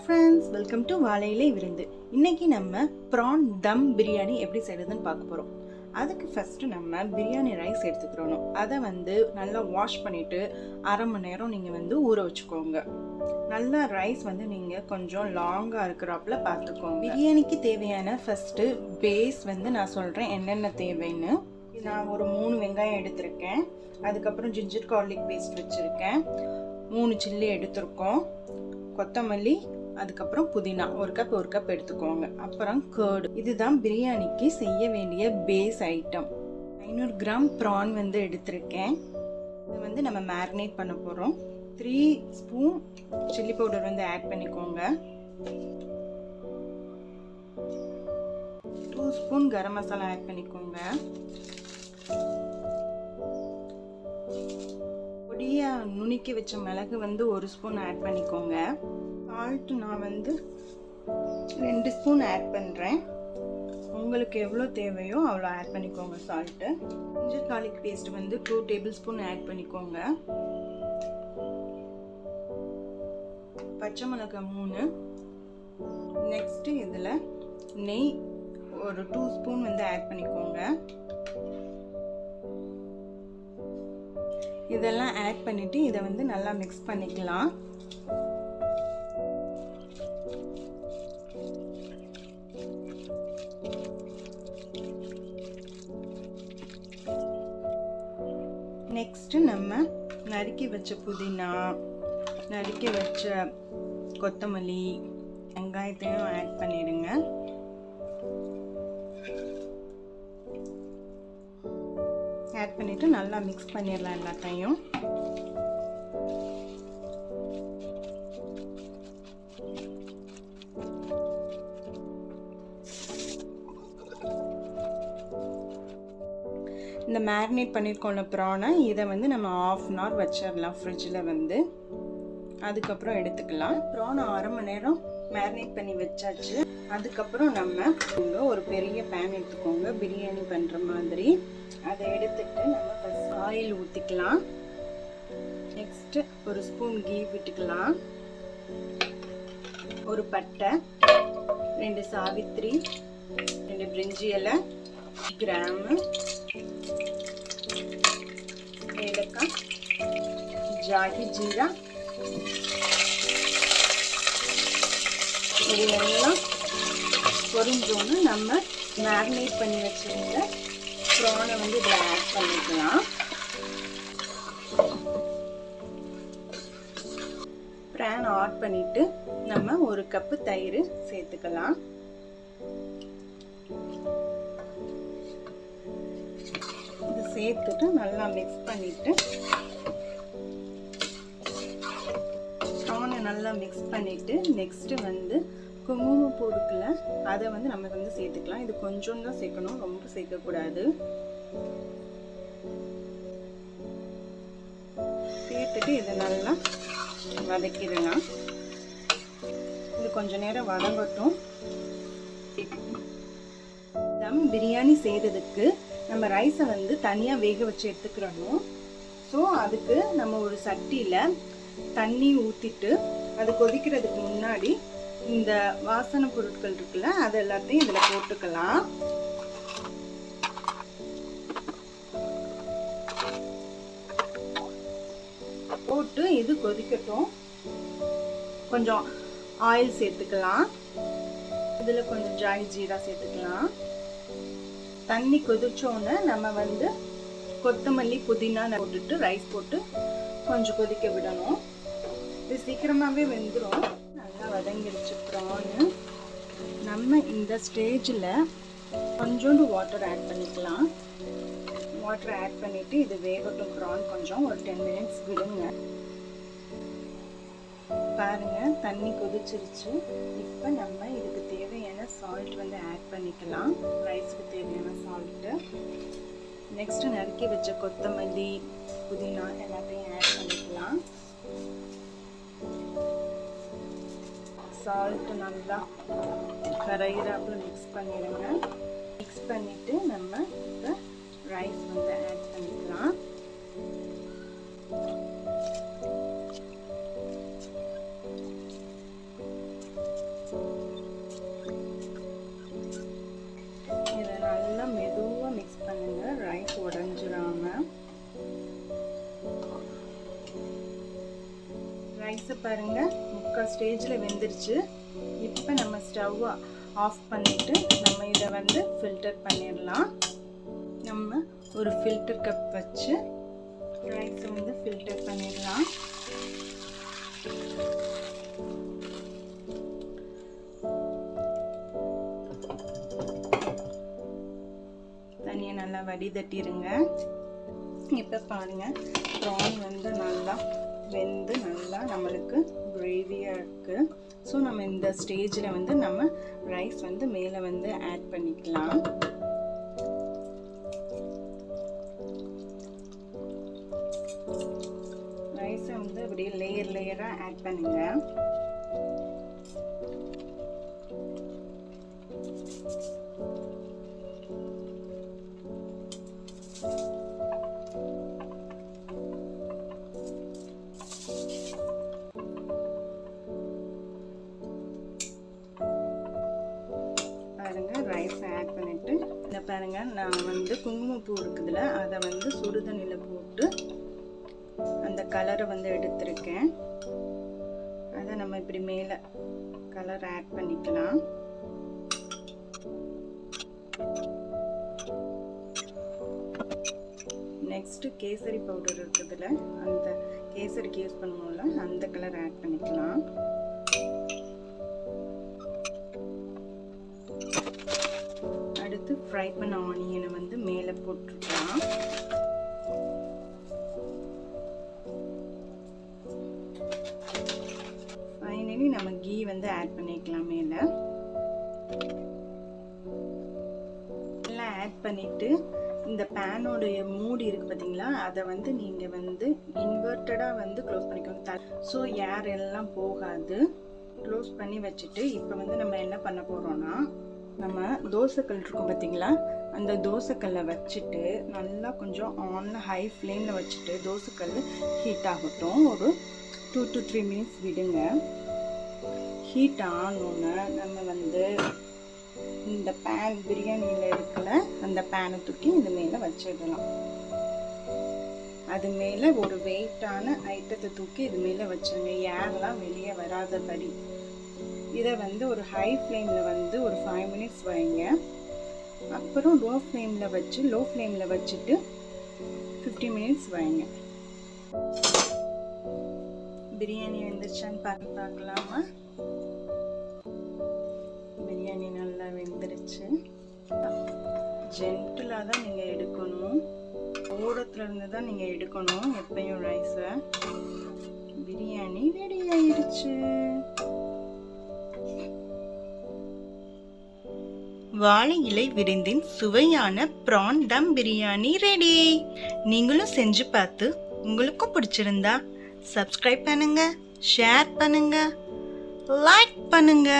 friends, welcome to வாழையிலை விருந்து. இன்னைக்கு நம்ம prawn dum biryani எப்படி செய்யறதுன்னு பார்க்க போறோம். அதுக்கு ஃபர்ஸ்ட் நம்ம பிரியாணி ரைஸ் எடுத்துக்கறோம். அதை நல்லா வாஷ் பண்ணிட்டு அரை மணி நேரம் நீங்க ஊற வச்சுக்கோங்க. நல்லா ரைஸ் நீங்க கொஞ்சம் லாங்கா இருக்கறப்பல பார்த்துக்கோங்க. பிரியாணிக்கு தேவையான ஃபர்ஸ்ட் பேஸ் நான் சொல்றேன் என்னென்ன தேவைன்னு. நான் ஒரு 3 வெங்காயம் எடுத்துர்க்கேன். அதுக்கு அப்புறம் ginger garlic paste வச்சிருக்கேன். 3 சில்லி எடுத்துர்க்கோம். கொத்தமல்லி, அதுக்கப்புறம் புதினா ஒரு கப் எடுத்துக்கோங்க. அப்புறம் கர்ட். இதுதான் பிரியாணிக்கு செய்ய வேண்டிய பேஸ் ஐட்டம். 500 கிராம் ப்ரான் எடுத்திருக்கேன். இது நம்ம மேரினேட் பண்ண போறோம். 3 ஸ்பூன் சில்லி பவுடர் ஆட் பண்ணிக்கோங்க. 2 ஸ்பூன் கரம் மசாலா ஆட் பண்ணிக்கோங்க. பொடியா நுணுக்கி வச்ச மிளகு 1 ஸ்பூன் ஆட் பண்ணிக்கோங்க. சால்ட் நான் 2 ஸ்பூன் ஆட் பண்றேன். உங்களுக்கு எவ்வளவு தேவையோ அவ்வளோ ஆட் பண்ணிக்கோங்க salt. ginger garlic paste 2 table spoon add பண்ணிக்கோங்க. பச்சை மிளகாய் 3. நெக்ஸ்ட் இதுல நெய் ஒரு 2 ஸ்பூன் ஆட் பண்ணிக்கோங்க. இதெல்லாம் ஆட் பண்ணிட்டு இதை நல்லா மிக்ஸ் பண்ணிக்கலாம். நெக்ஸ்ட் நம்ம நறுக்கி வச்ச புதினா, நறுக்கி வச்ச கொத்தமல்லி, வெங்காயத்தையும் ஆட் பண்ணிடுங்க. ஆட் பண்ணிட்டு நல்லா மிக்ஸ் பண்ணிடலாம் எல்லாத்தையும். இந்த மேரினேட் பண்ணிருக்கோம்ல ப்ரானை, இதை நம்ம 1/2 an hour வச்சிடலாம் ஃப்ரிட்ஜில். அதுக்கப்புறம் எடுத்துக்கலாம். ப்ரானை அரை மணி நேரம் மேரினேட் பண்ணி வச்சாச்சு. அதுக்கப்புறம் நம்ம ஒரு பெரிய பேன் எடுத்துக்கோங்க பிரியாணி பண்ணுற மாதிரி. அதை எடுத்துட்டு நம்ம ஃபர்ஸ்ட் ஆயில் ஊற்றிக்கலாம். நெக்ஸ்ட் ஒரு ஸ்பூன் கீ விட்டுக்கலாம். ஒரு பட்டை, 2 சாவித்ரி, 2 பிரிஞ்சி இலை, கிராம்பு, ஏலக்காய், ஜாதி, ஜீரா. இது எல்லாம் பொரிஞ்சோன்னு நம்ம மேரினேட் பண்ணி வச்சிருந்த ப்ரானை இதில் ஆட் பண்ணிக்கலாம். ப்ரான் ஆட் பண்ணிட்டு நம்ம 1 கப்பு தயிர் சேர்த்துக்கலாம். இது சேர்த்துட்டு நல்லா மிக்ஸ் பண்ணிட்டு ப்ரானை நல்லா மிக்ஸ் பண்ணிட்டு நெக்ஸ்ட் குங்குமப்பூ இருக்குல்ல, அதை நம்ம சேர்த்துக்கலாம். இது கொஞ்சம் தான் சேர்க்கணும், ரொம்ப சேர்க்கக்கூடாது. சேர்த்துட்டு இதை நல்லா வதக்கிடலாம். இது கொஞ்ச நேரம் வதங்கட்டும். தம் பிரியாணி செய்யறதுக்கு நம்ம ரைஸை தனியாக வேக வச்சு எடுத்துக்கிறணும். ஸோ அதுக்கு நம்ம ஒரு சட்டியில் தண்ணி ஊற்றிட்டு அது கொதிக்கிறதுக்கு முன்னாடி இந்த வாசனை பொருட்கள் இருக்குல்ல, அது எல்லாத்தையும் இதில் போட்டுக்கலாம். போட்டு இது கொதிக்கட்டும். கொஞ்சம் ஆயில் சேர்த்துக்கலாம். இதில் கொஞ்சம் ஜாய் ஜீரா சேர்த்துக்கலாம். தண்ணி கொதிச்சோன்னு நம்ம கொத்தமல்லி, புதினா போட்டுட்டு ரைஸ் போட்டு கொஞ்சம் கொதிக்க விடணும். இது சீக்கிரமாகவே வெந்துடும். நல்லா வதங்கிடுச்சு ப்ரான்னு. நம்ம இந்த ஸ்டேஜில் கொஞ்சோண்டு வாட்டர் ஆட் பண்ணிக்கலாம். வாட்டர் ஆட் பண்ணிவிட்டு இது வேகட்டும். ப்ரான் கொஞ்சம் ஒரு 10 மினிட்ஸ் விடுங்க. பாருங்கள், தண்ணி கொதிச்சிருச்சு. இப்போ நம்ம இதுக்கு தேவையான சால்ட் ஆட் பண்ணிக்கலாம். ரைஸுக்கு தேவையான சால்ட்டு. நெக்ஸ்ட் நறுக்கி வச்ச கொத்தமல்லி, புதினா எல்லாத்தையும் ஆட் பண்ணிக்கலாம். சால்ட் நல்லா கரையிறாப்புல மிக்ஸ் பண்ணிடுங்க. மிக்ஸ் பண்ணிட்டு நம்ம இப்போ ரைஸ் ஆட் பண்ணிக்கலாம். ரைஸை பாருங்கள் முக்கால் ஸ்டேஜில் வெந்துருச்சு. இப்போ நம்ம ஸ்டவ்வை ஆஃப் பண்ணிவிட்டு நம்ம இதை வந்து ஃபில்டர் பண்ணிடலாம். நம்ம ஒரு ஃபில்டர் கப் வச்சு ரைஸை வந்து ஃபில்டர் பண்ணிடலாம். தண்ணியை நல்லா வடிதட்டிருங்க. இப்போ பாருங்கள் ப்ரான் வந்து நல்லா வெந்து நல்லா நம்மளுக்கு கிரேவியாக இருக்குது. ஸோ நம்ம இந்த ஸ்டேஜில் வந்து நம்ம ரைஸ் வந்து மேலே வந்து ஆட் பண்ணிக்கலாம். ரைஸை வந்து அப்படியே லேயர் லேயராக ஆட் பண்ணுங்க. பாருங்கள் ரைஸை ஆட் பண்ணிவிட்டு இதை பாருங்கள் நான் வந்து குங்குமப்பூ இருக்குதுல அதை வந்து சுடுதண்ணியில் போட்டு அந்த கலரை வந்து எடுத்திருக்கேன். அதை நம்ம இப்படி மேலே கலர் ஆட் பண்ணிக்கலாம். நெக்ஸ்ட்டு கேசரி பவுடர் இருக்குதுல அந்த கேசரிக்கு யூஸ் பண்ணுவோம்ல அந்த கலர் ஆட் பண்ணிக்கலாம். அடுத்து ஃப்ரை பண்ண ஆனியனை வந்து மேலே போட்டுக்கலாம். ஃபைனலி நம்ம கீ வந்து ஆட் பண்ணிக்கலாம். மேலே எல்லாம் ஆட் பண்ணிட்டு இந்த பேனோடைய மூடி இருக்கு பார்த்தீங்களா அதை வந்து நீங்கள் வந்து இன்வெர்ட்டடாக வந்து க்ளோஸ் பண்ணிக்கோங்க. ஸோ ஏர் எல்லாம் போகாது. க்ளோஸ் பண்ணி வச்சுட்டு இப்போ வந்து நம்ம என்ன பண்ண போகிறோம்னா நம்ம தோசைக்கல் இருக்கும் பார்த்தீங்களா அந்த தோசைக்கல்லை வச்சுட்டு நல்லா கொஞ்சம் ஆனில் ஹை ஃப்ளேமில் வச்சுட்டு தோசைக்கல் ஹீட் ஆகட்டும். ஒரு 2 to 3 minutes விடுங்க. ஹீட் ஆனோன்னு நம்ம வந்து இந்த பேன் பிரியாணியில் இருக்கிற அந்த பேனை தூக்கி இது மேலே வச்சிடலாம். அது மேலே ஒரு வெயிட்டான ஐட்டத்தை தூக்கி இது மேலே வச்சுருங்க. ஏர்லாம் வெளியே வராதபடி. இதை வந்து ஒரு ஹை ஃப்ளேமில் வந்து ஒரு 5 minutes வைங்க. அப்புறம் லோ ஃப்ளேமில் வச்சுட்டு 50 minutes வைங்க. பிரியாணி வெந்துருச்சான்னு பார்க்கலாமா? பிரியாணி நல்லா வெந்துருச்சு. ஜென்டிலாக தான் நீங்கள் எடுக்கணும். ஓரத்துல இருந்து தான் நீங்கள் எடுக்கணும் எப்பயும் ரைஸை. பிரியாணி ரெடி ஆயிடுச்சு. வாழை இலை விருந்தின் சுவையான ப்ரான் தம் பிரியாணி ரெடி. நீங்களும் செஞ்சு பார்த்து உங்களுக்கும் பிடிச்சிருந்தா சப்ஸ்கிரைப் பண்ணுங்க, ஷேர் பண்ணுங்க, லைக் பண்ணுங்க.